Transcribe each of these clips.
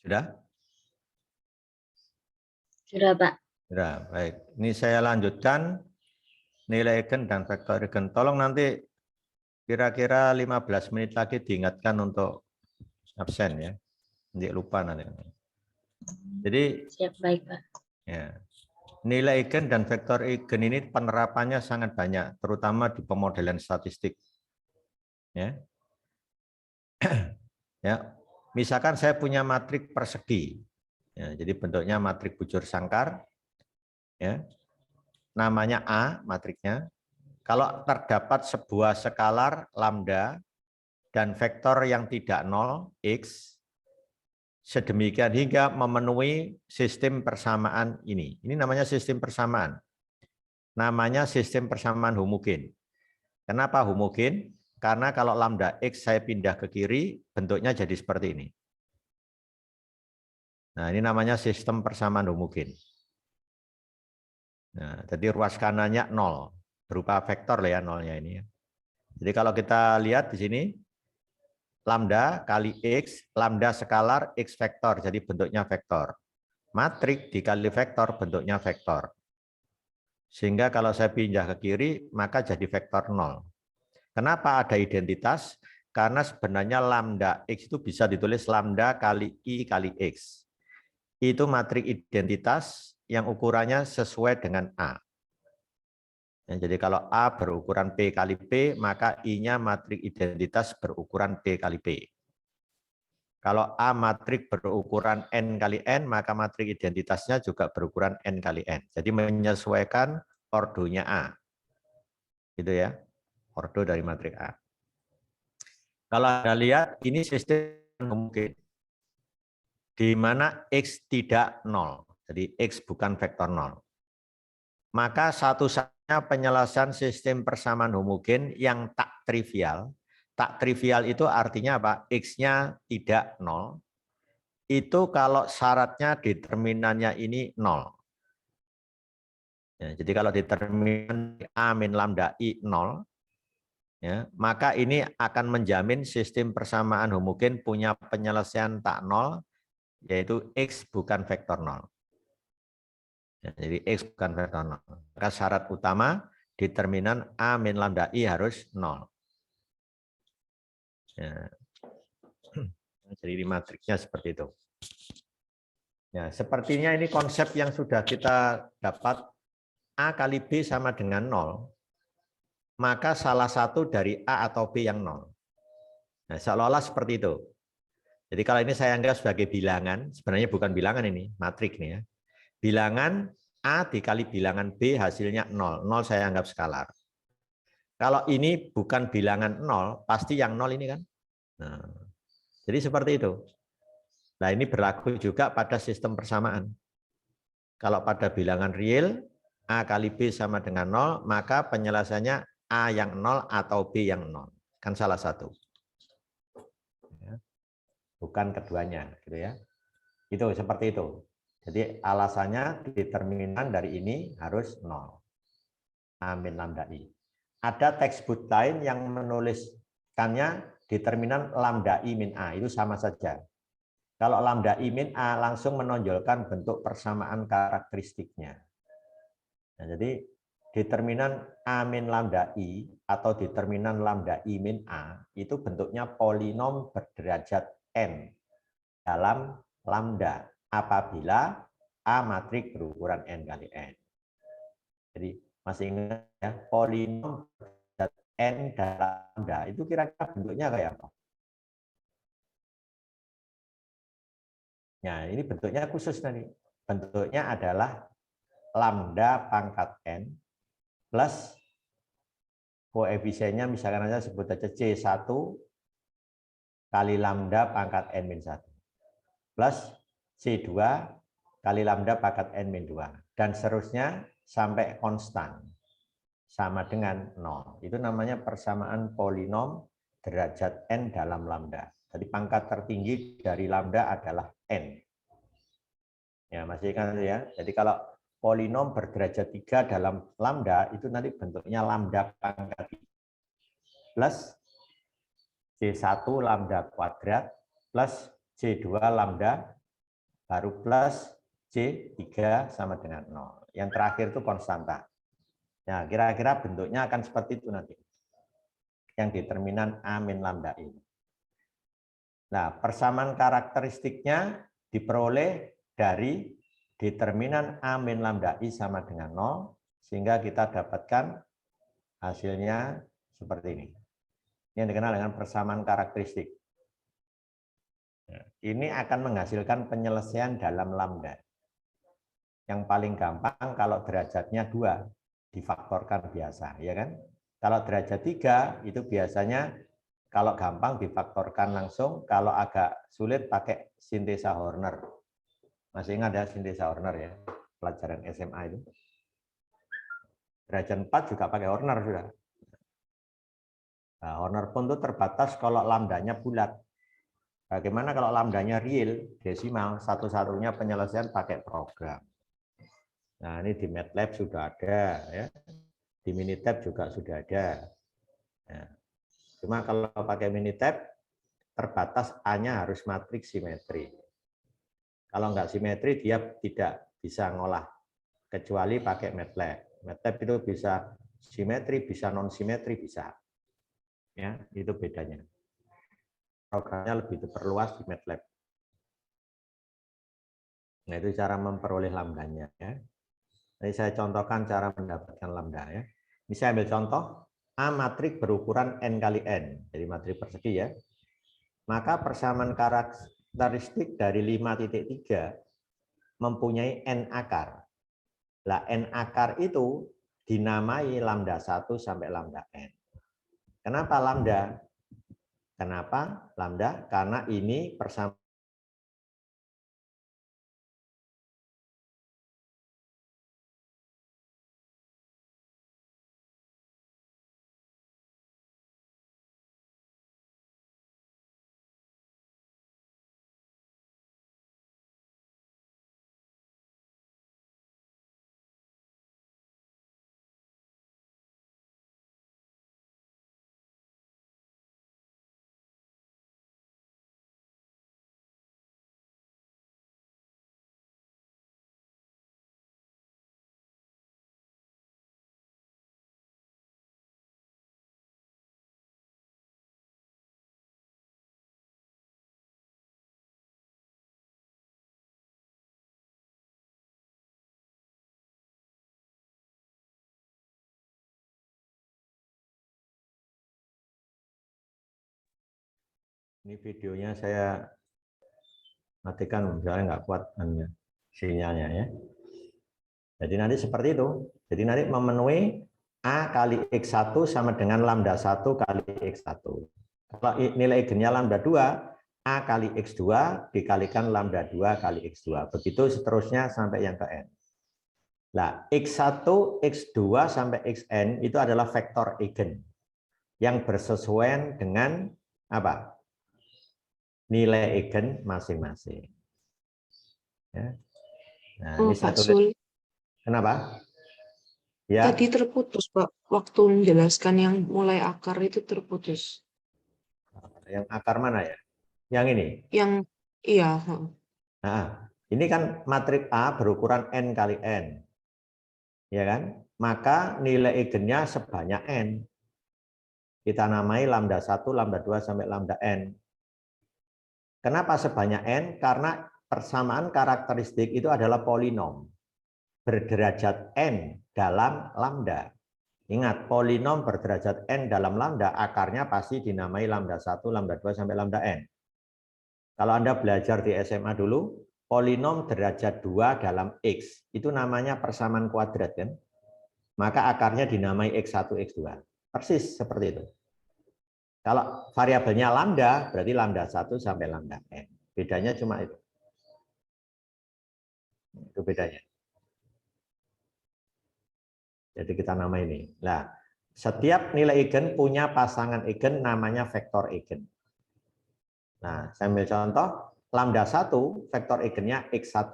Sudah? Sudah, Pak. Sudah, baik. Ini saya lanjutkan nilai eigen dan vektor eigen. Tolong nanti kira-kira 15 menit lagi diingatkan untuk absen ya. Nanti lupa nanti. Jadi Siap, baik, Pak. ya, nilai eigen dan vektor eigen ini penerapannya sangat banyak, terutama di pemodelan statistik. Ya. Ya, misalkan saya punya matrik persegi. Ya, jadi bentuknya matrik bujur sangkar. Ya. Namanya A matriknya. Kalau terdapat sebuah skalar lambda dan vektor yang tidak nol x, sedemikian hingga memenuhi sistem persamaan ini. Ini namanya sistem persamaan. Namanya sistem persamaan homogen. Kenapa homogen? Karena kalau lambda x saya pindah ke kiri, bentuknya jadi seperti ini. Nah, ini namanya sistem persamaan homogen. Nah, jadi ruas kanannya 0, berupa vektor ya nolnya ini. Jadi kalau kita lihat di sini, lambda kali x, lambda skalar x vektor, jadi bentuknya vektor. Matrik dikali vektor bentuknya vektor. Sehingga kalau saya pindah ke kiri, maka jadi vektor 0. Kenapa ada identitas? Karena sebenarnya lambda x itu bisa ditulis lambda kali i kali x. Itu matrik identitas yang ukurannya sesuai dengan A. Ya, jadi kalau A berukuran P kali P, maka I-nya matrik identitas berukuran P kali P. Kalau A matrik berukuran N kali N, maka matrik identitasnya juga berukuran N kali N. Jadi menyesuaikan ordonya A. Gitu ya. Ordo dari matrik A. Kalau Anda lihat, ini sistem mungkin di mana X tidak 0. Jadi X bukan vektor 0. Maka satu-satunya penyelesaian sistem persamaan homogen yang tak trivial. Tak trivial itu artinya apa? X-nya tidak 0. Itu kalau syaratnya determinannya ini 0. Ya, jadi kalau determinan A min lambda I 0, ya, maka ini akan menjamin sistem persamaan homogen punya penyelesaian tak 0, yaitu X bukan vektor 0. Ya, jadi X bukan vektor 0. Maka syarat utama determinan A min lambda I harus 0. Ya. Jadi ini matriksnya seperti itu. Ya, sepertinya ini konsep yang sudah kita dapat. A kali B sama dengan 0. Maka salah satu dari A atau B yang 0. Nah, seolah-olah seperti itu. Jadi kalau ini saya anggap sebagai bilangan, sebenarnya bukan bilangan ini, matrik nih ya. Bilangan A dikali bilangan B hasilnya 0. 0 saya anggap skalar. Kalau ini bukan bilangan 0, pasti yang 0 ini kan. Nah, jadi seperti itu. Nah, ini berlaku juga pada sistem persamaan. Kalau pada bilangan real, A kali B sama dengan 0, maka penyelesaiannya A yang 0 atau B yang 0. Kan salah satu. Bukan keduanya. Gitu ya. Itu seperti itu. Jadi alasannya determinan dari ini harus 0. A min lambda I. Ada textbook lain yang menuliskannya determinan lambda I min A. Itu sama saja. Kalau lambda I min A langsung menonjolkan bentuk persamaan karakteristiknya. Nah, jadi determinan A min lambda I atau determinan lambda I min A itu bentuknya polinom berderajat N dalam lambda apabila A matrik berukuran N kali N. Jadi masih ingat ya, polinom berderajat N dalam lambda itu kira-kira bentuknya kayak apa? Nah, ini bentuknya khusus tadi. Bentuknya adalah lambda pangkat N plus koefisiennya misalkan aja sebut aja C1 kali lambda pangkat N-1 plus C2 kali lambda pangkat N-2 dan seterusnya sampai konstan sama dengan 0. Itu namanya persamaan polinom derajat N dalam lambda. Jadi pangkat tertinggi dari lambda adalah N. Ya, masih kan ya. Jadi kalau polinom berderajat 3 dalam lambda itu nanti bentuknya lambda pangkat plus C1 lambda kuadrat plus C2 lambda baru plus C3 sama dengan 0. Yang terakhir itu konstanta. Nah, kira-kira bentuknya akan seperti itu nanti. Yang determinan A min lambda I. Nah, persamaan karakteristiknya diperoleh dari determinan A min lambda I sama dengan 0, sehingga kita dapatkan hasilnya seperti ini. Ini yang dikenal dengan persamaan karakteristik. Ini akan menghasilkan penyelesaian dalam lambda. Yang paling gampang kalau derajatnya 2, difaktorkan biasa, ya kan? Kalau derajat 3 itu biasanya kalau gampang difaktorkan langsung, kalau agak sulit pakai sintesa Horner. Masih ingat ya sintesa Horner ya, pelajaran SMA itu. Derajat 4 juga pakai Horner sudah. Nah, Horner pun itu terbatas kalau lambdanya bulat. Bagaimana kalau lambdanya real, desimal, satu-satunya penyelesaian pakai program. Nah, ini di MATLAB sudah ada, ya. Di Minitab juga sudah ada. Nah, cuma kalau pakai Minitab, terbatas A-nya harus matriks simetri. Kalau nggak simetri, dia tidak bisa ngolah, kecuali pakai MATLAB. MATLAB itu bisa simetri, bisa non-simetri, bisa. Ya, itu bedanya. Programnya lebih diperluas di MATLAB. Nah, itu cara memperoleh lambdanya. Ya. Jadi saya contohkan cara mendapatkan lambda. Ya. Ini saya ambil contoh, A matrik berukuran N kali N, jadi matrik persegi ya. Maka persamaan karakteristik dari 5.3 mempunyai N akar. Lah N akar itu dinamai lambda 1 sampai lambda N. Kenapa lambda? Kenapa lambda? Karena ini persamaan ini videonya saya matikan, misalnya nggak kuat sinyalnya ya. Jadi nanti seperti itu. Jadi nanti memenuhi A kali X1 sama dengan lambda 1 kali X1. Kalau nilai eigennya lambda 2, A kali X2 dikalikan lambda 2 kali X2. Begitu seterusnya sampai yang ke N. Nah, X1, X2 sampai Xn itu adalah vektor eigen yang bersesuaian dengan apa? Nilai eigen masing-masing. Ya. Nah, ini Pak satu. Sul, Kenapa? Ya. tadi terputus, Pak. Waktu menjelaskan yang mulai akar itu terputus. Yang akar mana ya? Yang ini? Yang, iya. Nah, ini kan matrik A berukuran N kali N. Ya kan? Maka nilai eigennya sebanyak N. Kita namai lambda 1, lambda 2, sampai lambda N. Kenapa sebanyak N? Karena persamaan karakteristik itu adalah polinom. Berderajat N dalam lambda. Ingat, polinom berderajat N dalam lambda, akarnya pasti dinamai lambda 1, lambda 2, sampai lambda N. Kalau Anda belajar di SMA dulu, polinom derajat 2 dalam X, itu namanya persamaan kuadrat kan? Maka akarnya dinamai X1, X2. Persis seperti itu. Kalau variabelnya lambda, berarti lambda 1 sampai lambda N. Bedanya cuma itu. Itu bedanya. Jadi kita nama ini. Nah, setiap nilai eigen punya pasangan eigen namanya vektor eigen. Nah, saya ambil contoh, lambda 1 vektor eigennya X1.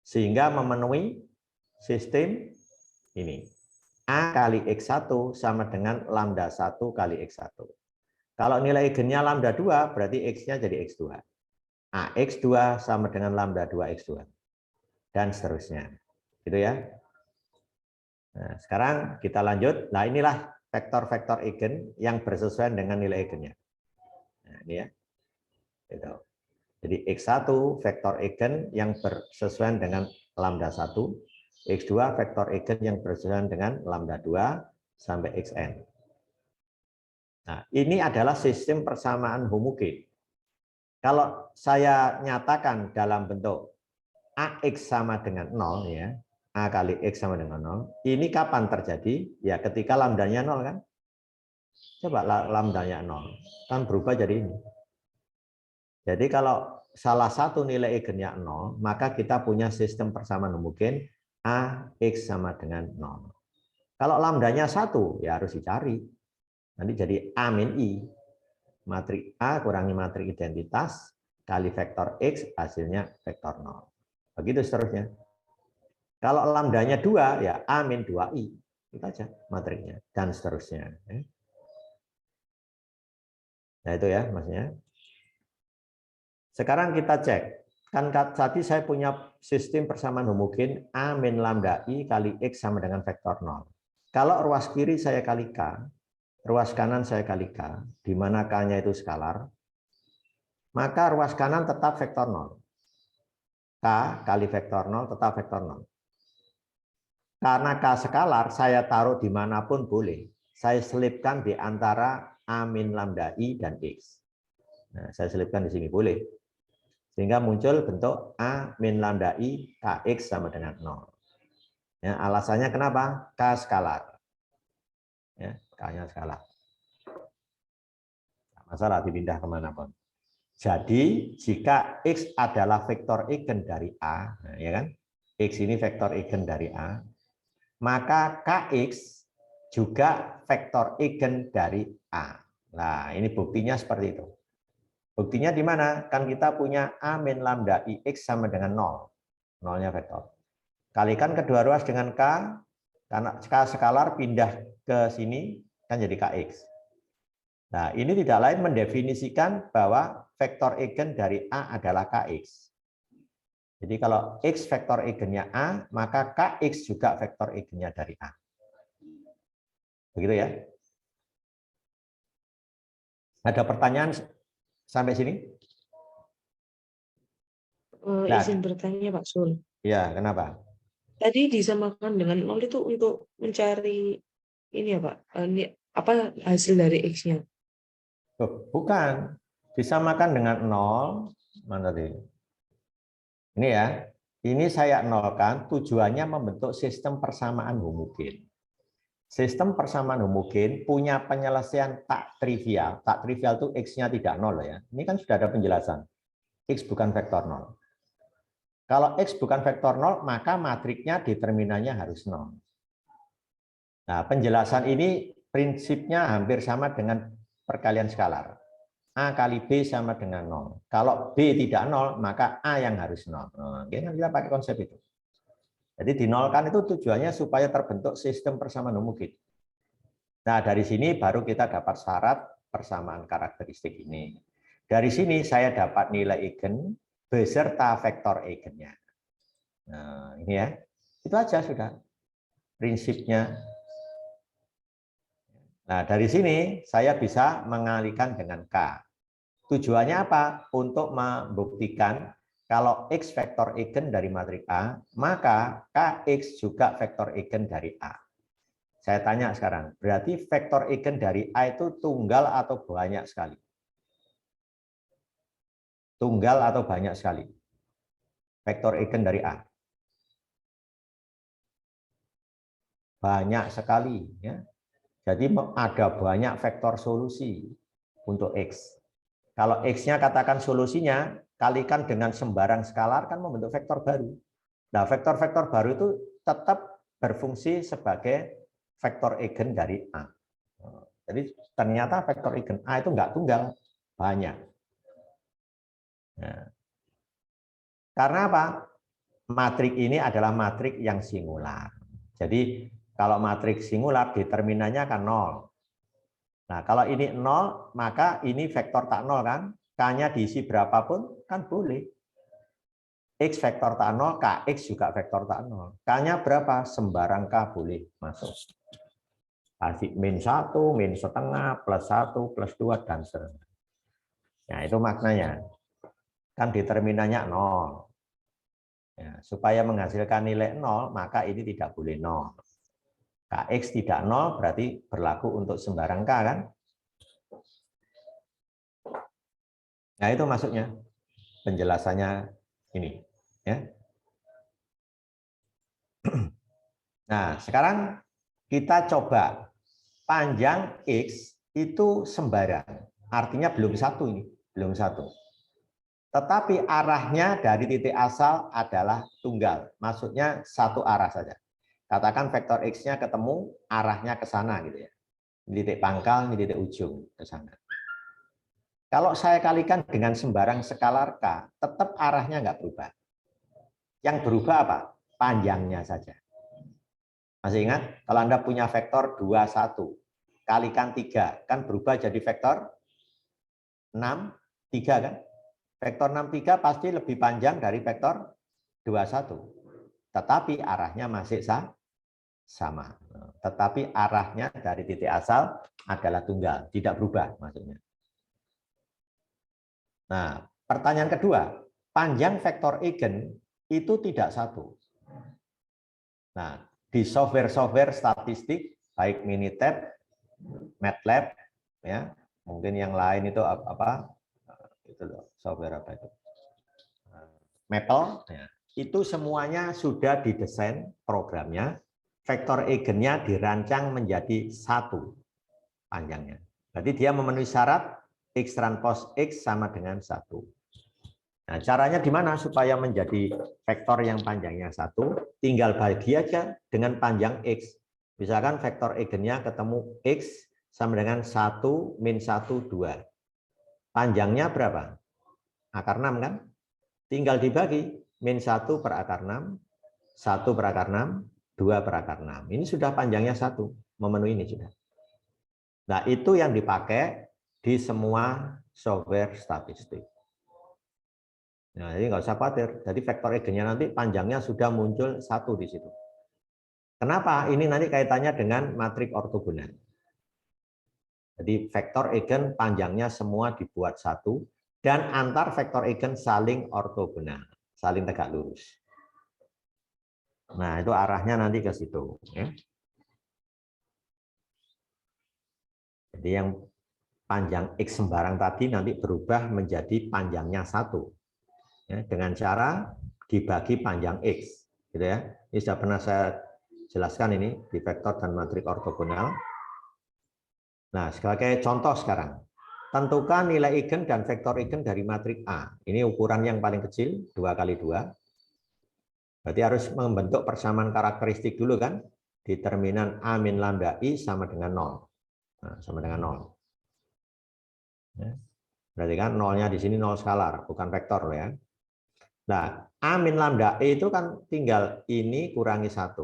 Sehingga memenuhi sistem ini. A kali X1 sama dengan lambda 1 kali X1. Kalau nilai eigennya lambda 2, berarti X-nya jadi X2. AX2 sama dengan lambda 2X2. Dan seterusnya. Gitu ya. Nah, sekarang kita lanjut. Nah, inilah vektor-vektor eigen yang bersesuaian dengan nilai eigennya. Nah, ini ya. Gitu. Jadi X1 vektor eigen yang bersesuaian dengan lambda 1, X2 vektor eigen yang bersesuaian dengan lambda 2 sampai Xn. Nah, ini adalah sistem persamaan homogen. Kalau saya nyatakan dalam bentuk AX sama dengan 0 ya, A kali X sama dengan 0, ini kapan terjadi? Ya ketika lambdanya 0 kan? Coba lambdanya 0, kan berubah jadi ini. Jadi kalau salah satu nilai eigennya 0, maka kita punya sistem persamaan homogen AX sama dengan 0. Kalau lambdanya 1, ya harus dicari. Nanti jadi A min I. Matrik A kurangi matrik identitas, kali vektor X, hasilnya vektor 0. Begitu seterusnya. Kalau lambdanya 2, ya A min 2I. Itu aja matriknya. Dan seterusnya. Nah itu ya maksudnya. Sekarang kita cek. Kan tadi saya punya sistem persamaan homogen A min lambda I kali X sama dengan vektor 0. Kalau ruas kiri saya kali K, ruas kanan saya kali K, di mana K-nya itu skalar, maka ruas kanan tetap vektor 0. K kali vektor 0 tetap vektor 0. Karena K skalar, saya taruh dimanapun boleh. Saya selipkan di antara A min lambda I dan X. Nah, saya selipkan di sini boleh. Sehingga muncul bentuk A min lambda I Kx sama dengan 0. Ya, alasannya kenapa? K skalar. Ya, K-nya skalar. Tidak masalah dipindah kemanapun. Jadi, jika X adalah vektor eigen dari A, nah, ya kan? X ini vektor eigen dari A, maka Kx juga vektor eigen dari A. Nah, ini buktinya seperti itu. Buktinya di mana? Kan kita punya A min lambda IX sama dengan 0. 0-nya vektor. Kalikan kedua ruas dengan K, karena K skalar pindah ke sini, kan jadi Kx. Nah, ini tidak lain mendefinisikan bahwa vektor eigen dari A adalah Kx. Jadi kalau X vektor eigennya A, maka Kx juga vektor eigennya dari A. Begitu ya. Ada pertanyaan sampai sini? Izin bertanya Pak Sul. Ya, kenapa? Tadi disamakan dengan 0 itu untuk mencari ini ya Pak, apa hasil dari X-nya? Bukan, disamakan dengan 0. Mana tadi? Ini ya, ini saya nolkan, tujuannya membentuk sistem persamaan homogen. Sistem persamaan homogen punya penyelesaian tak trivial. Tak trivial itu X-nya tidak 0 ya. Ini kan sudah ada penjelasan. X bukan vektor 0. Kalau X bukan vektor 0, maka matriknya determinannya harus 0. Nah, penjelasan ini prinsipnya hampir sama dengan perkalian skalar. A kali B sama dengan 0. Kalau B tidak 0, maka A yang harus 0. Nah, kita pakai konsep itu. Jadi dinolkan itu tujuannya supaya terbentuk sistem persamaan homogen. Nah, dari sini baru kita dapat syarat persamaan karakteristik ini. Dari sini saya dapat nilai eigen beserta vektor eigennya. Nah, ini ya. Itu aja sudah prinsipnya. Nah, dari sini saya bisa mengalihkan dengan K. Tujuannya apa? Untuk membuktikan kalau X vektor eigen dari matrik A, maka Kx juga vektor eigen dari A. Saya tanya sekarang, berarti vektor eigen dari A itu tunggal atau banyak sekali? Tunggal atau banyak sekali? Vektor eigen dari A. Banyak sekali. Ya. Jadi ada banyak vektor solusi untuk X. Kalau X-nya katakan solusinya, kalikan dengan sembarang skalar kan membentuk vektor baru. Nah, vektor-vektor baru itu tetap berfungsi sebagai vektor eigen dari A. Jadi ternyata vektor eigen A itu enggak tunggal, banyak. Nah, karena apa? Matrik ini adalah matrik yang singular. Jadi kalau matrik singular determinannya kan 0. Nah, kalau ini 0, maka ini vektor tak 0 kan? K-nya diisi berapapun kan boleh. X vektor tak 0, Kx juga vektor tak 0. K-nya berapa? Sembarang K boleh masuk. Kasih min 1, min setengah, plus 1, plus 2, dan seterusnya. Nah, itu maknanya. Kan determinannya 0. Ya, supaya menghasilkan nilai 0, maka ini tidak boleh 0. Kx tidak 0 berarti berlaku untuk sembarang K, kan? Nah, itu maksudnya. Penjelasannya ini. Ya. Nah, sekarang kita coba panjang X itu sembarang. Artinya belum satu ini, belum satu. Tetapi arahnya dari titik asal adalah tunggal. Maksudnya satu arah saja. Katakan vektor X-nya ketemu, arahnya ke sana gitu ya. Ini titik pangkal, ini titik ujung ke sana. Kalau saya kalikan dengan sembarang skalar K, tetap arahnya nggak berubah. Yang berubah apa? Panjangnya saja. Masih ingat? Kalau Anda punya vektor 21, kalikan 3, kan berubah jadi vektor 6, 3 kan? Vektor 6, 3 pasti lebih panjang dari vektor 21. Tetapi arahnya masih sama. Tetapi arahnya dari titik asal adalah tunggal, tidak berubah maksudnya. Nah, pertanyaan kedua, panjang vektor eigen itu tidak satu. Nah, di software-software statistik, baik Minitab, MATLAB, ya, mungkin yang lain itu apa? Itu loh, software apa itu? Maple, ya. Itu semuanya sudah didesain programnya. Vektor eigennya dirancang menjadi satu panjangnya. Berarti dia memenuhi syarat X transpos X sama dengan 1. Nah, caranya gimana supaya menjadi vektor yang panjangnya 1? Tinggal bagi aja dengan panjang X. Misalkan vektor eigennya ketemu X sama dengan 1 min 1, 2. Panjangnya berapa? Akar 6 kan? Tinggal dibagi. Min 1 per akar 6, 1 per akar 6, 2 per akar 6. Ini sudah panjangnya 1. Memenuhi ini sudah. Nah, itu yang dipakai di semua software statistik. Nah, jadi nggak usah khawatir. Jadi vektor eigennya nanti panjangnya sudah muncul 1 di situ. Kenapa? Ini nanti kaitannya dengan matrik ortogonal. Jadi vektor eigen panjangnya semua dibuat 1 dan antar vektor eigen saling ortogonal, saling tegak lurus. Nah, itu arahnya nanti ke situ. Ya. Jadi yang panjang X sembarang tadi nanti berubah menjadi panjangnya 1. Ya, dengan cara dibagi panjang X. Gitu ya. Ini sudah pernah saya jelaskan ini di vektor dan matrik ortogonal. Nah, sebagai contoh sekarang. Tentukan nilai eigen dan vektor eigen dari matrik A. Ini ukuran yang paling kecil, 2 kali 2. Berarti harus membentuk persamaan karakteristik dulu kan? Determinan A min lambda I sama dengan 0. Nah, sama dengan 0. Ya. Berarti kan 0-nya di sini 0 skalar, bukan vektor ya. Nah, A min lambda I itu kan tinggal ini kurangi 1.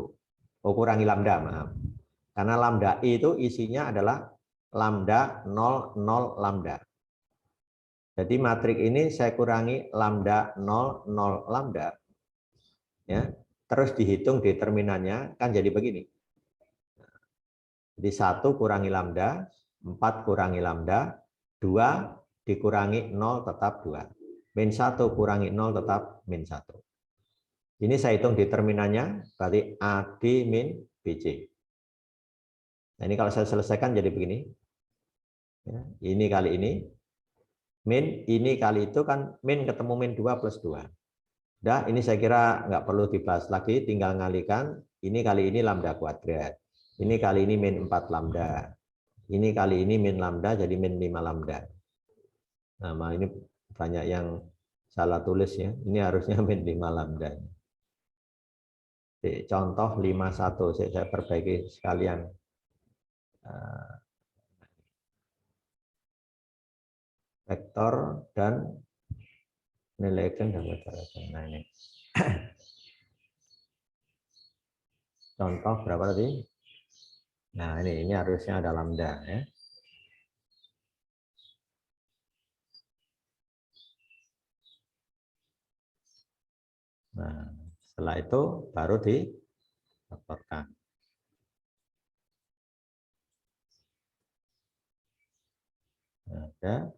Oh, kurangi lambda, maaf. Karena lambda I itu isinya adalah lambda 0, 0, lambda. Jadi matrik ini saya kurangi lambda 0, 0, lambda. Ya, terus dihitung determinannya kan jadi begini. Jadi 1 kurangi lambda, 4 kurangi lambda, 2 dikurangi 0 tetap 2. Min 1 kurangi 0 tetap min 1. Ini saya hitung determinannya, berarti AD min BC. Nah, ini kalau saya selesaikan jadi begini. Ya, ini kali ini. Min ini kali itu kan min ketemu min 2 plus 2. Udah, ini saya kira nggak perlu dibahas lagi, tinggal ngalikan. Ini kali ini lambda kuadrat. Ini kali ini min 4 lambda. Ini kali ini min lambda jadi min 5 lambda. Nah, ini banyak yang salah tulis ya. Ini harusnya min 5 lambda. Contoh 51, saya perbaiki sekalian. Vektor dan nilai eigen dan vektor eigen. Nah, ini. Contoh berapa tadi? Nah, ini harusnya ada lambda ya. Nah, setelah itu baru dilaporkan. Ada.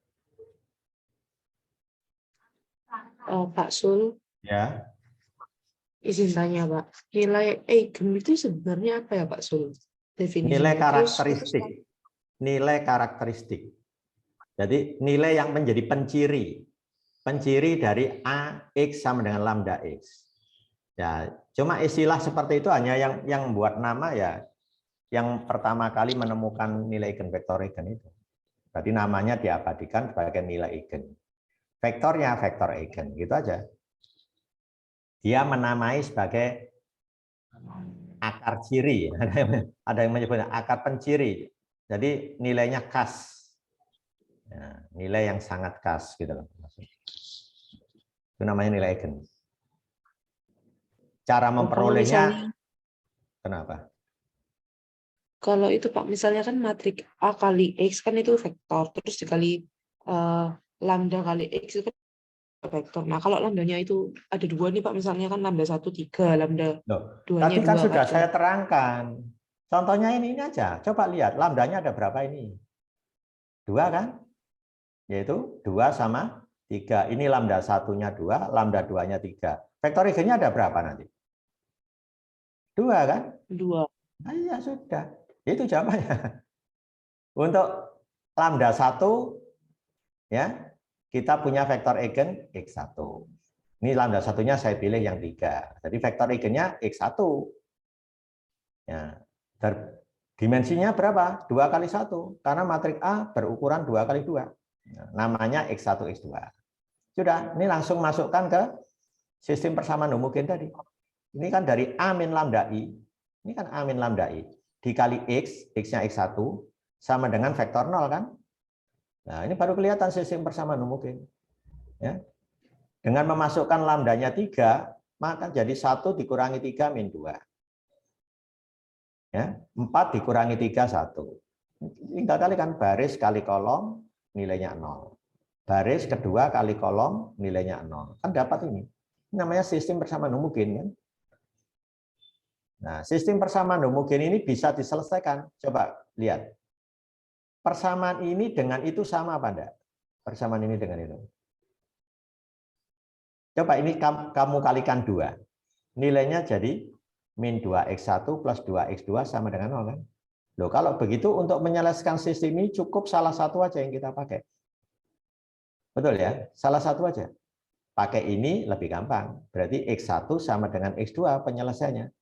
Pak Sul, Ya. izin tanya Pak, nilai eigen itu sebenarnya apa ya Pak Sul? Nilai Definisinya. Terus karakteristik. Nilai karakteristik. Jadi nilai yang menjadi penciri dari A, X sama dengan lambda X. Ya, cuma istilah seperti itu hanya yang membuat nama ya, yang pertama kali menemukan nilai eigenvektor eigen itu. Berarti namanya diabadikan sebagai nilai eigen. Vektornya vektor eigen, gitu aja. Dia menamai sebagai akar ciri, ada yang menyebutnya akar penciri. Jadi nilainya khas. Ya, nilai yang sangat khas gitu loh. Itu namanya nilai eigen. Cara kalau memperolehnya misalnya, kenapa? kalau itu Pak, misalnya kan matrik A kali X kan itu vektor, terus dikali lambda kali X itu kan vektor. Nah, kalau lambdanya itu ada dua nih Pak, misalnya kan lambda 1, 3, lambda Loh, 2-nya tadi kan 2 Pak. sudah saya terangkan. Contohnya ini aja. Coba lihat lambdanya ada berapa ini? 2 kan? Yaitu 2 sama 3. Ini lambda satunya 2, lambda 2-nya 3. Vektor eigennya ada berapa nanti? 2 kan? 2. Nah, iya sudah. Itu jawabannya. Untuk lambda 1 ya, kita punya vektor eigen X1. Ini lambda satunya saya pilih yang 3. Jadi vektor eigennya X1. Ya, dimensinya berapa? 2 kali 1. Karena matrik A berukuran 2 kali 2. Namanya X1, X2. Sudah, ini langsung masukkan ke sistem persamaan homogen tadi. Ini kan dari A min lambda I. Ini kan A min lambda I. Dikali X, X-nya X1, sama dengan vektor 0 kan? Nah, ini baru kelihatan sistem persamaan homogen. Ya. Dengan memasukkan lambdanya 3, maka jadi 1 dikurangi 3 min 2. Ya, 4 dikurangi 3, 1. Tinggal kalikan baris kali kolom, nilainya 0. Baris kedua kali kolom, nilainya 0. Kan dapat ini. Ini namanya sistem persamaan homogen. Kan? Nah, sistem persamaan homogen ini bisa diselesaikan. Coba lihat. Persamaan ini dengan itu sama apa enggak? Persamaan ini dengan itu. Coba ini kamu kalikan 2. Nilainya jadi min 2x1 plus 2x2 sama dengan 0 kan? Loh, kalau begitu untuk menyelesaikan sistem ini cukup salah satu aja yang kita pakai. Betul ya? Salah satu aja. Pakai ini lebih gampang. Berarti x1 sama dengan x2 penyelesaiannya.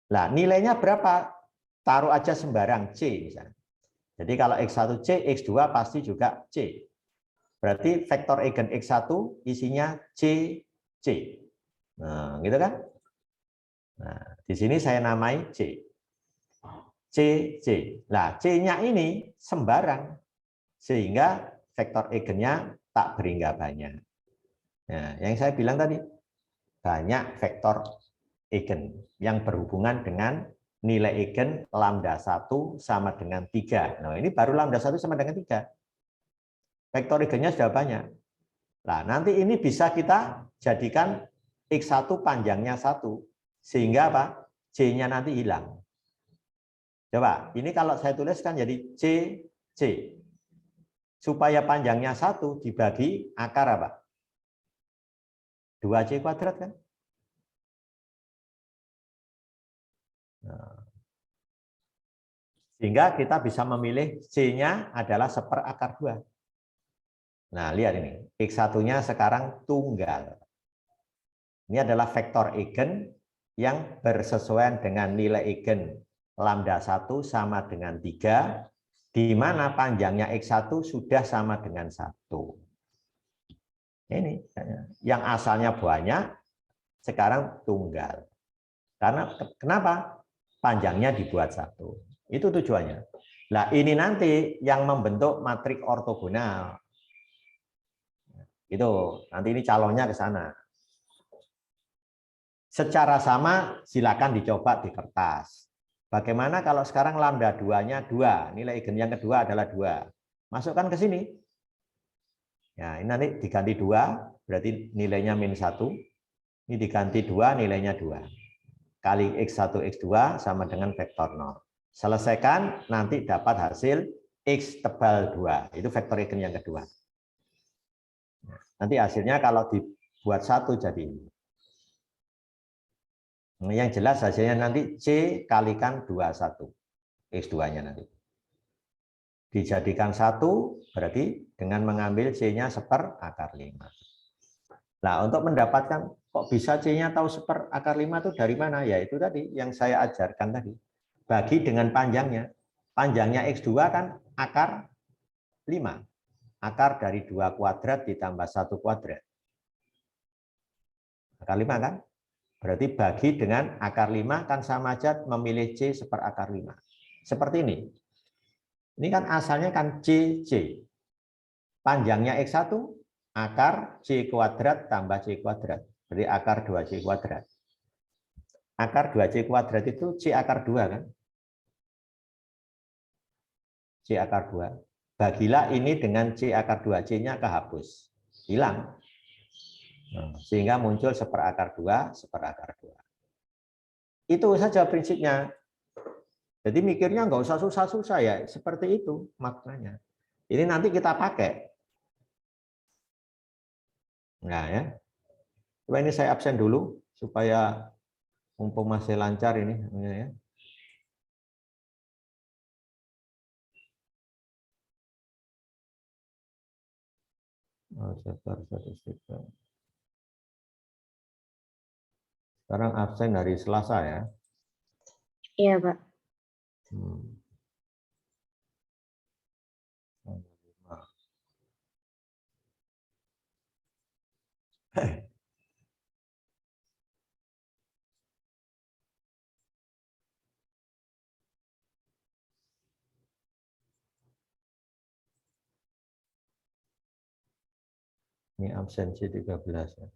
Nah, nilainya berapa? Taruh aja sembarang C misalnya. Jadi kalau x1 C, x2 pasti juga C. Berarti vektor eigen x1 isinya C, C. Nah, gitu kan? Nah, di sini saya namai C. C, C. Nah, C-nya ini sembarang. Sehingga vektor eigennya tak berhingga banyak. Nah, yang saya bilang tadi, banyak vektor eigen yang berhubungan dengan nilai eigen lambda 1 sama dengan 3. Nah, ini baru lambda 1 sama dengan 3. Vektor eigennya sudah banyak. Nah, nanti ini bisa kita jadikan X1 panjangnya 1. Sehingga apa? C-nya nanti hilang. Coba, ini kalau saya tuliskan jadi C, C. Supaya panjangnya 1 dibagi akar apa? 2C kuadrat kan? Nah, sehingga kita bisa memilih C-nya adalah seperakar 2. Nah, lihat ini. X1-nya sekarang tunggal. Ini adalah vektor eigen yang bersesuaian dengan nilai eigen lambda 1 sama dengan 3, di mana panjangnya X1 sudah sama dengan 1. Ini yang asalnya banyak, sekarang tunggal. Karena kenapa? Panjangnya dibuat 1. Itu tujuannya. Nah, ini nanti yang membentuk matrik ortogonal. Itu, nanti ini calonnya ke sana. Secara sama silakan dicoba di kertas. Bagaimana kalau sekarang lambda 2-nya 2, nilai eigen yang kedua adalah 2. Masukkan ke sini. Ya, ini nanti diganti 2, berarti nilainya min 1. Ini diganti 2, nilainya 2. Kali X1, X2 sama dengan vektor 0. Selesaikan, nanti dapat hasil X tebal 2. Itu vektor eigen yang kedua. Nanti hasilnya kalau dibuat 1 jadi ini. Yang jelas hasilnya nanti C kalikan 21. X2-nya nanti. Dijadikan 1 berarti dengan mengambil C-nya 1/5. Nah, untuk mendapatkan kok bisa C-nya tahu 1/5 itu dari mana? Ya itu tadi yang saya ajarkan tadi. Bagi dengan panjangnya. Panjangnya X2 kan akar 5. Akar dari 2 kuadrat ditambah 1 kuadrat. Akar 5 kan? Berarti bagi dengan akar 5 kan sama aja memilih C 1/5. Seperti ini. Ini kan asalnya kan C. Panjangnya X1 akar C kuadrat tambah C kuadrat. Berarti akar 2C kuadrat. Akar 2C kuadrat itu C akar 2 kan? C akar 2. Bagilah ini dengan C akar 2. C-nya kehapus. Hilang. Sehingga muncul 1/2, 1/2. Itu saja prinsipnya. Jadi mikirnya nggak usah susah-susah ya. Seperti itu maknanya. Ini nanti kita pakai. Nah ya. Coba ini saya absen dulu supaya mumpung masih lancar ini ya. Aljabar statistika. Sekarang absen hari Selasa ya. Iya, Pak. Ini absensi 13 ya.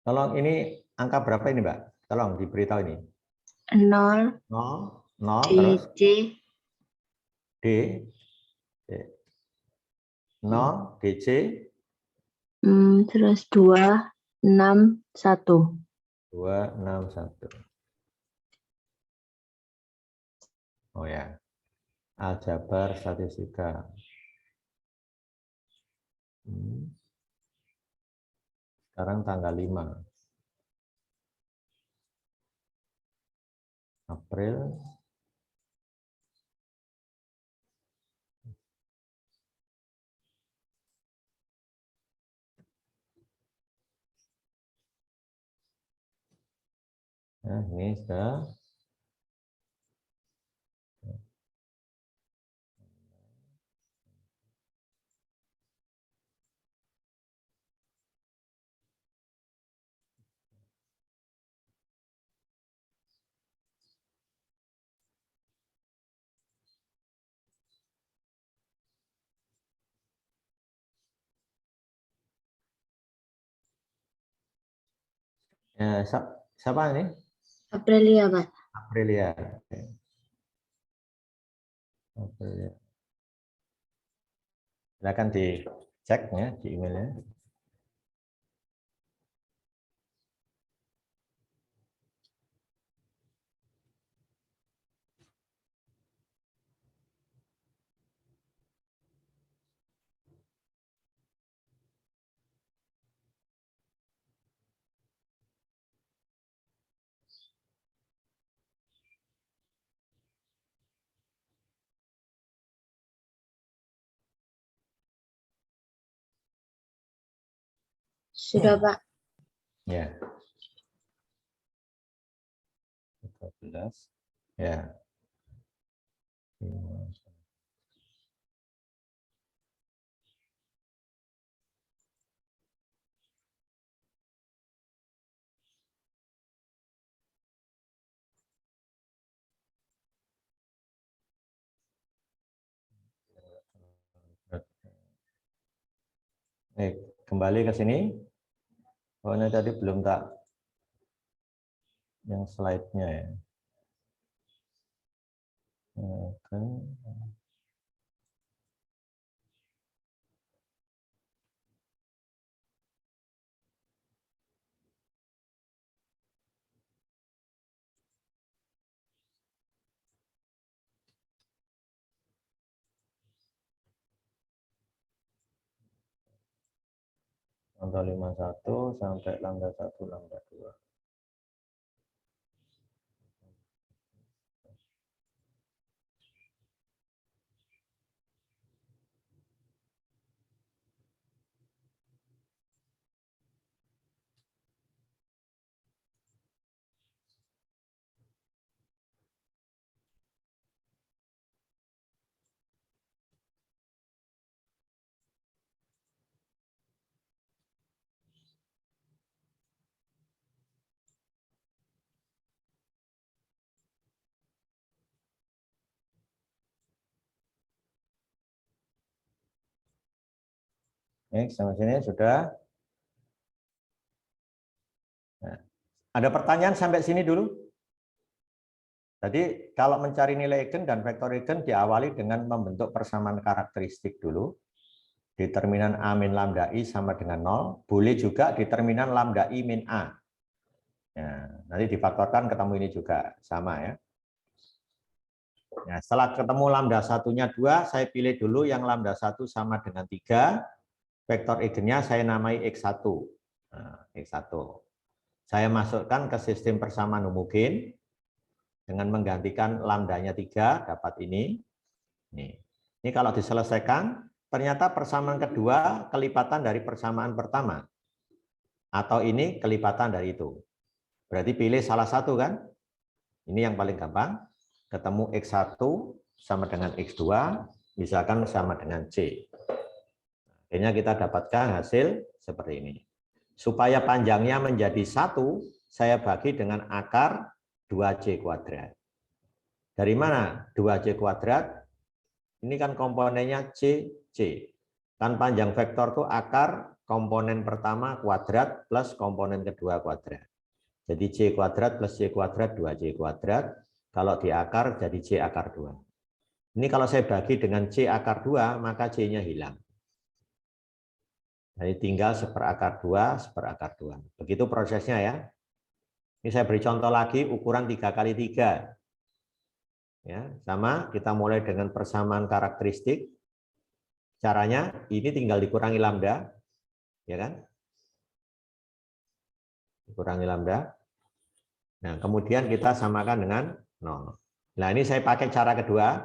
Tolong ini angka berapa ini, Mbak? Tolong diberitahu ini. 0, 0 terus DC, D. 0 DC terus 2, 6, 1. 2, 6, 1. Oh ya. Aljabar statistika. Sekarang tanggal 5 April. Nah, ini sudah. Ya, siapa ini? Aprilia, Pak. Aprilia. Aprilia. Silakan dicek ya di emailnya. Sudah, Pak. Ya. 13. Ya. Kembali ke sini. Oh, ini tadi belum tak yang slide-nya ya. Oke. Lambda 51 sampai lambda 1, lambda 2. Sampai sini sudah. Nah, ada pertanyaan sampai sini dulu? Jadi kalau mencari nilai eigen dan vektor eigen diawali dengan membentuk persamaan karakteristik dulu. Determinan A min lambda I sama dengan 0. Boleh juga determinan lambda I min A. Ya, nanti difaktorkan ketemu ini juga sama ya. Nah, setelah ketemu lambda satunya 2, saya pilih dulu yang lambda 1 sama dengan 3. Vektor eigennya saya namai X1. Nah, X1. Saya masukkan ke sistem persamaan homogen dengan menggantikan lambdanya 3, dapat ini. Ini kalau diselesaikan, ternyata persamaan kedua kelipatan dari persamaan pertama. Atau ini kelipatan dari itu. Berarti pilih salah satu kan? Ini yang paling gampang. Ketemu X1 sama dengan X2, misalkan sama dengan C. Akhirnya kita dapatkan hasil seperti ini. Supaya panjangnya menjadi 1, saya bagi dengan akar 2C kuadrat. Dari mana 2C kuadrat? Ini kan komponennya C, C. Kan panjang vektor itu akar komponen pertama kuadrat plus komponen kedua kuadrat. Jadi C kuadrat plus C kuadrat 2C kuadrat. Kalau di akar jadi C akar 2. Ini kalau saya bagi dengan C akar 2, maka C-nya hilang. Jadi tinggal seperakar 2, seperakar 2. Begitu prosesnya ya. Ini saya beri contoh lagi, ukuran 3x3. Ya, sama, kita mulai dengan persamaan karakteristik. Caranya, ini tinggal dikurangi lambda. Ya kan? Dikurangi lambda. Nah, kemudian kita samakan dengan 0. Nah, ini saya pakai cara kedua,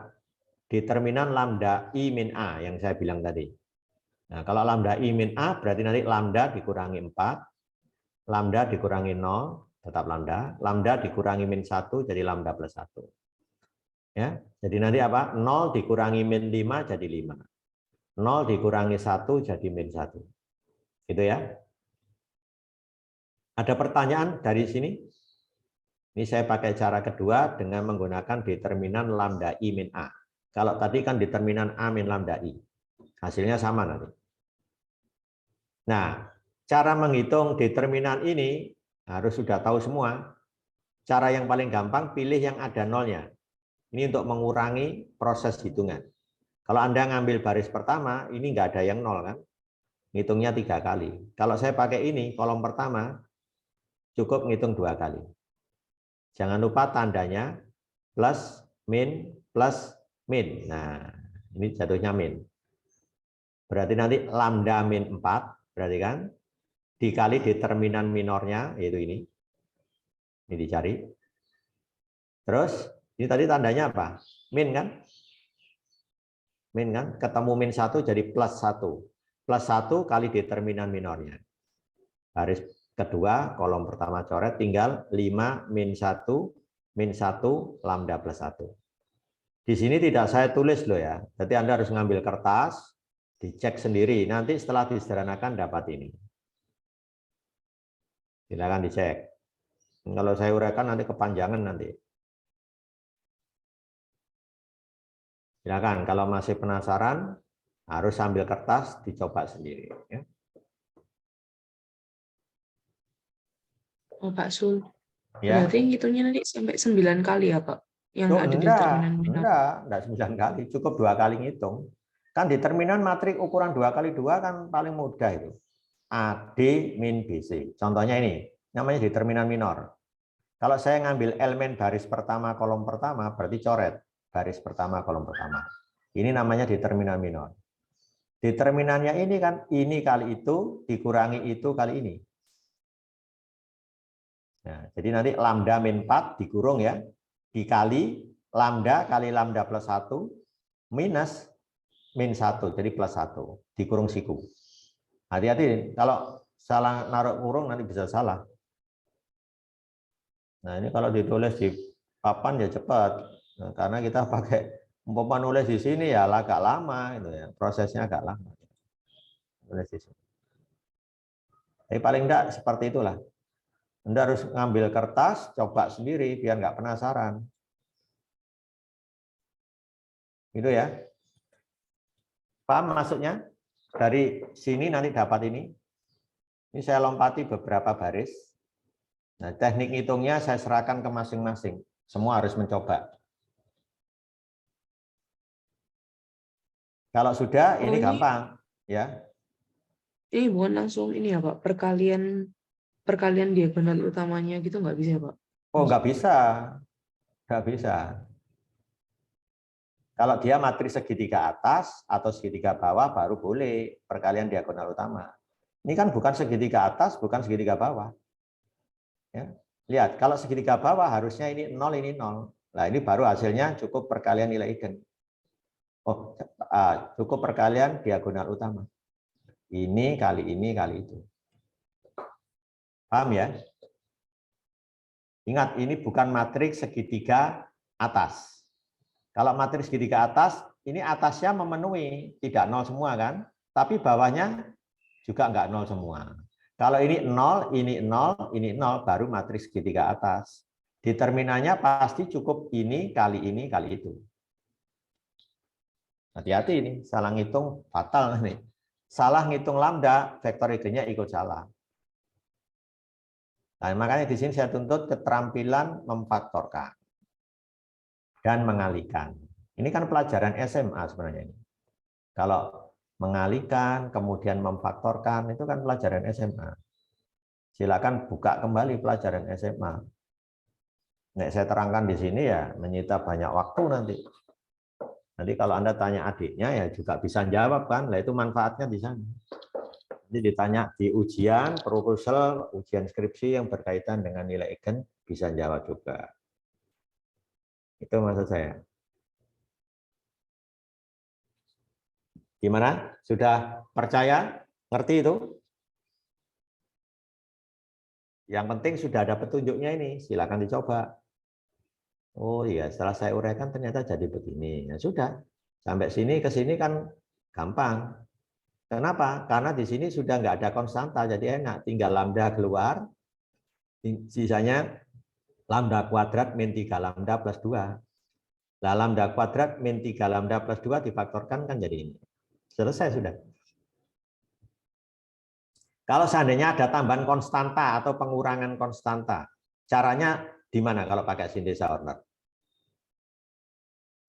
determinan lambda I min A yang saya bilang tadi. Nah, kalau lambda I min A berarti nanti lambda dikurangi 4, lambda dikurangi 0, tetap lambda, lambda dikurangi min 1 jadi lambda plus 1. Ya, jadi nanti apa? 0 dikurangi min 5 jadi 5. 0 dikurangi 1 jadi min 1. Gitu ya. Ada pertanyaan dari sini? Ini saya pakai cara kedua dengan menggunakan determinan lambda I min A. Kalau tadi kan determinan A min lambda I. Hasilnya sama nanti. Nah, cara menghitung determinan ini harus sudah tahu semua. Cara yang paling gampang pilih yang ada nolnya. Ini untuk mengurangi proses hitungan. Kalau Anda ngambil baris pertama, ini nggak ada yang nol kan? Ngitungnya 3 kali. Kalau saya pakai ini, kolom pertama, cukup ngitung 2 kali. Jangan lupa tandanya plus, min. Nah, ini jatuhnya min. Berarti nanti lambda min 4, berarti kan? Dikali determinan minornya, yaitu ini. Ini dicari. Terus, ini tadi tandanya apa? Min kan? Min kan? Ketemu min 1 jadi plus 1. Plus 1 kali determinan minornya. Baris kedua, kolom pertama coret, tinggal 5 min 1 lambda plus 1. Di sini tidak saya tulis loh ya. Jadi Anda harus ngambil kertas, dicek sendiri. Nanti setelah disederhanakan dapat ini. Silakan dicek. Kalau saya uraikan nanti kepanjangan nanti. Silakan, kalau masih penasaran, harus sambil kertas dicoba sendiri. Ya. Oh, Pak Sul. Ya. Berarti ngitungnya nanti sampai 9 kali ya, Pak? Yang ada di determinan minor. Enggak 9 kali, cukup 2 kali ngitung. Kan determinan matrik ukuran 2x2 kan paling mudah itu. AD min BC. Contohnya ini, namanya determinan minor. Kalau saya ngambil elemen baris pertama, kolom pertama, berarti coret. Baris pertama, kolom pertama. Ini namanya determinan minor. Determinannya ini kan, ini kali itu, dikurangi itu kali ini. Nah, jadi nanti lambda min 4 dikurung ya, dikali lambda kali lambda plus 1 minus min 1, jadi plus 1, dikurung siku. Hati-hati, kalau salah naruh kurung nanti bisa salah. Nah ini kalau ditulis di papan ya cepat, nah, karena kita pakai umpama nulis di sini ya agak lama, gitu ya, prosesnya agak lama. Nulis di sini. Tapi paling enggak seperti itulah. Anda harus ngambil kertas, coba sendiri biar nggak penasaran. Gitu ya. Paham maksudnya? Dari sini nanti dapat ini. Ini saya lompati beberapa baris. Nah, teknik hitungnya saya serahkan ke masing-masing. Semua harus mencoba. Kalau sudah, ini gampang, ya. Ini bukan langsung ini ya, Pak, perkalian diagonal utamanya gitu nggak bisa, Pak? Oh, nggak bisa. Nggak bisa. Kalau dia matriks segitiga atas atau segitiga bawah baru boleh perkalian diagonal utama. Ini kan bukan segitiga atas, bukan segitiga bawah. Ya. Lihat, kalau segitiga bawah harusnya ini 0, ini 0. Nah, ini baru hasilnya cukup perkalian nilai eigen. Oh, cukup perkalian diagonal utama. Ini kali itu. Paham ya? Ingat, ini bukan matriks segitiga atas. Kalau matriks segitiga atas, ini atasnya memenuhi, tidak 0 semua kan? Tapi bawahnya juga enggak 0 semua. Kalau ini 0, ini 0, ini 0, baru matriks segitiga atas. Determinannya pasti cukup ini kali itu. Hati-hati ini, salah ngitung fatal nih. Salah ngitung lambda, vektor eigennya ikut salah. Nah, makanya di sini saya tuntut keterampilan memfaktorkan dan mengalihkan. Ini kan pelajaran SMA sebenarnya ini. Kalau mengalihkan, kemudian memfaktorkan, itu kan pelajaran SMA. Silakan buka kembali pelajaran SMA. Nek saya terangkan di sini ya menyita banyak waktu nanti. Nanti kalau Anda tanya adiknya ya juga bisa jawab kan, lah itu manfaatnya di sana. Nanti ditanya di ujian, proposal, ujian skripsi yang berkaitan dengan nilai eigen bisa jawab juga. Itu maksud saya. Gimana? Sudah percaya? Ngerti itu? Yang penting sudah ada petunjuknya ini, silakan dicoba. Oh iya, setelah saya uraikan ternyata jadi begini. Ya sudah, sampai sini ke sini kan gampang. Kenapa? Karena di sini sudah nggak ada konstanta, jadi enak. Tinggal lambda keluar, sisanya lambda kuadrat min 3 lambda plus 2. Nah, lambda kuadrat min 3 lambda plus 2 difaktorkan kan jadi ini. Selesai sudah. Kalau seandainya ada tambahan konstanta atau pengurangan konstanta, caranya di mana kalau pakai sintesa Horner?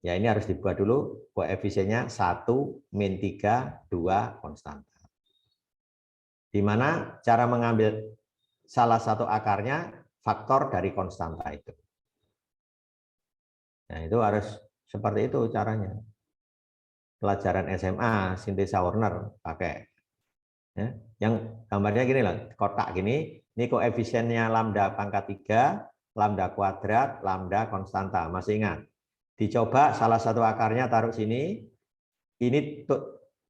Ya ini harus dibuat dulu koefisiennya 1, min 3, 2 konstanta. Di mana cara mengambil salah satu akarnya faktor dari konstanta itu. Nah itu harus seperti itu caranya. Pelajaran SMA, sintesa Horner pakai. Ya, yang gambarnya gini lah, kotak gini, ini koefisiennya lambda pangkat 3, lambda kuadrat, lambda konstanta. Masih ingat? Dicoba salah satu akarnya taruh sini, ini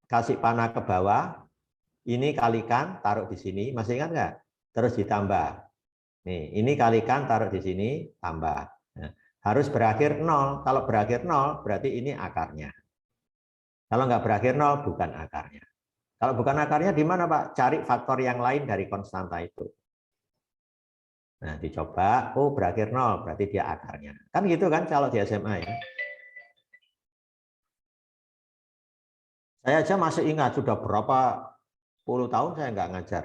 kasih panah ke bawah, ini kalikan taruh di sini, masih ingat nggak? Terus ditambah. Nih, ini kalikan taruh di sini, tambah. Nah, harus berakhir 0. Kalau berakhir 0, berarti ini akarnya. Kalau nggak berakhir 0, bukan akarnya. Kalau bukan akarnya di mana, Pak? Cari faktor yang lain dari konstanta itu. Nah, dicoba, oh berakhir 0, berarti dia akarnya. Kan gitu kan kalau di SMA ya. Saya aja masih ingat, sudah berapa puluh tahun saya nggak ngajar.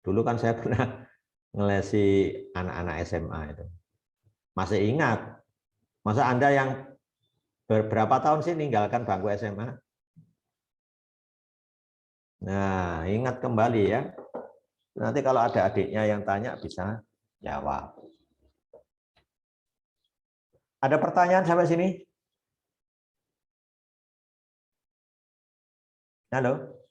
Dulu kan saya pernah ngelesi anak-anak SMA itu. Masih ingat? Masa Anda yang berapa tahun sih ninggalkan bangku SMA? Nah, ingat kembali ya. Nanti kalau ada adiknya yang tanya bisa jawab. Ada pertanyaan sampai sini? Halo?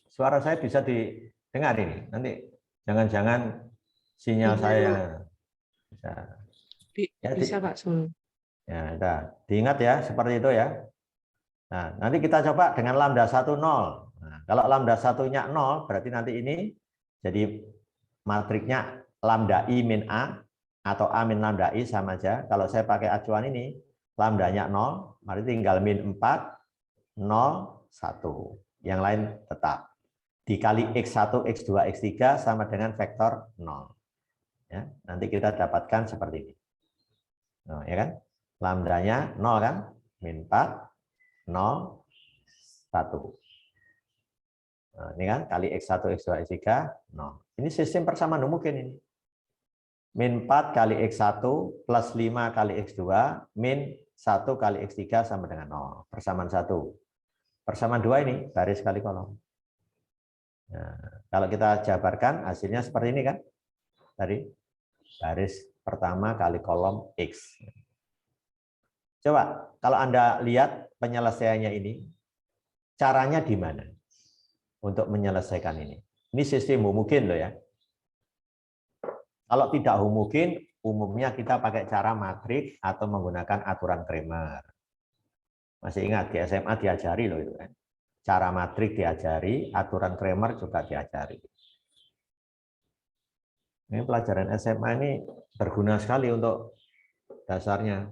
Suara saya bisa didengar ini. Nanti jangan-jangan sinyal Iya, saya Pak. bisa. Bisa, Pak. Ya, udah. Diingat ya, seperti itu ya. Nah, nanti kita coba dengan lambda 1, 0. Nah, kalau lambda 1-nya 0, berarti nanti ini jadi matriknya lambda I min A atau A min lambda I sama aja. Kalau saya pakai acuan ini, lambdanya 0, berarti tinggal min 4, 0, 1. Yang lain tetap. Dikali X1, X2, X3 sama dengan vektor 0. Ya, nanti kita dapatkan seperti ini. Nah, ya kan? Lambdanya 0 kan? Min 4, 0, 1. Nah, ini kan kali X1, X2, X3, 0. Ini sistem persamaan mungkin ini. Min 4 kali X1 plus 5 kali X2 min 1 kali X3 sama dengan 0. Persamaan 1. Persamaan 2 ini baris kali kolom. Nah, kalau kita jabarkan hasilnya seperti ini kan? Tadi baris pertama kali kolom X. Coba kalau Anda lihat penyelesaiannya ini, caranya di mana untuk menyelesaikan ini? Ini sistem homogen loh ya. Kalau tidak homogen, umumnya kita pakai cara matriks atau menggunakan aturan Cramer. Masih ingat di SMA diajari loh itu kan. Cara matriks diajari, aturan Cramer juga diajari. Ini pelajaran SMA ini berguna sekali untuk dasarnya.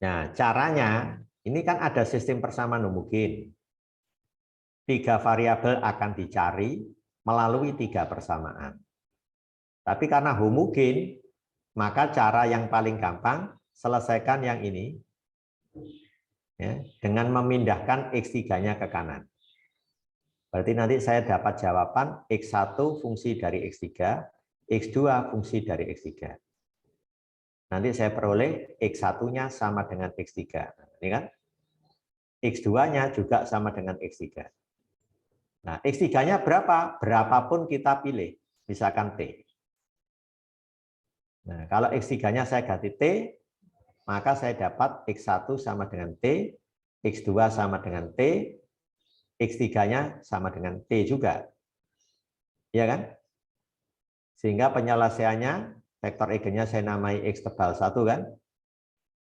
Nah, caranya ini kan ada sistem persamaan homogen. 3 variabel akan dicari melalui 3 persamaan. Tapi karena homogen, maka cara yang paling gampang selesaikan yang ini ya, dengan memindahkan X3-nya ke kanan. Berarti nanti saya dapat jawaban X1 fungsi dari X3, X2 fungsi dari X3. Nanti saya peroleh X1-nya sama dengan X3. Ini kan? X2-nya juga sama dengan X3. Nah, X3-nya berapa? Berapapun kita pilih, misalkan T. Nah, kalau X3-nya saya ganti T, maka saya dapat X1 sama dengan T, X2 sama dengan T, X3-nya sama dengan T juga. Ya kan? Sehingga penyelesaiannya, vektor eigennya saya namai X tebal 1 kan?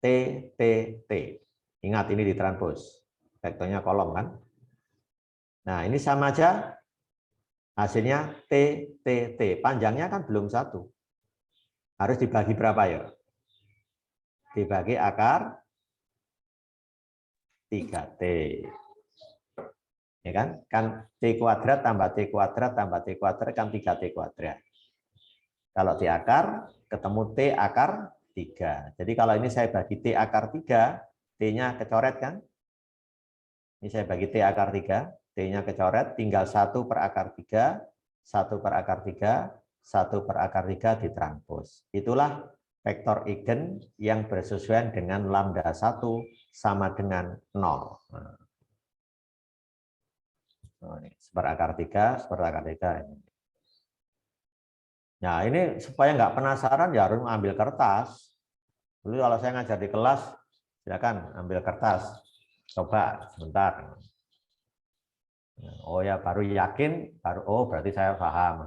T, T, T. Ingat ini ditranspos. Vektornya kolom kan? Nah, ini sama aja. Hasilnya T, T, T. Panjangnya kan belum 1. Harus dibagi berapa ya? Dibagi akar 3T. Ya kan? Kan T kuadrat tambah T kuadrat tambah T kuadrat kan 3T kuadrat. Kalau di akar, ketemu T akar 3. Jadi kalau ini saya bagi T akar 3, T-nya kecoret kan? Ini saya bagi T akar 3, T-nya kecoret, tinggal 1 per akar 3, 1 per akar 3, 1 per akar 3 ditranspos. Itulah vektor eigen yang bersesuaian dengan lambda 1 sama dengan 0. Nah, ini seperakar 3, seperakar 3. Nah, ini supaya nggak penasaran ya harus ambil kertas. Dulu kalau saya ngajar di kelas, silakan ambil kertas. Coba sebentar. Oh ya, baru yakin, baru oh berarti saya paham.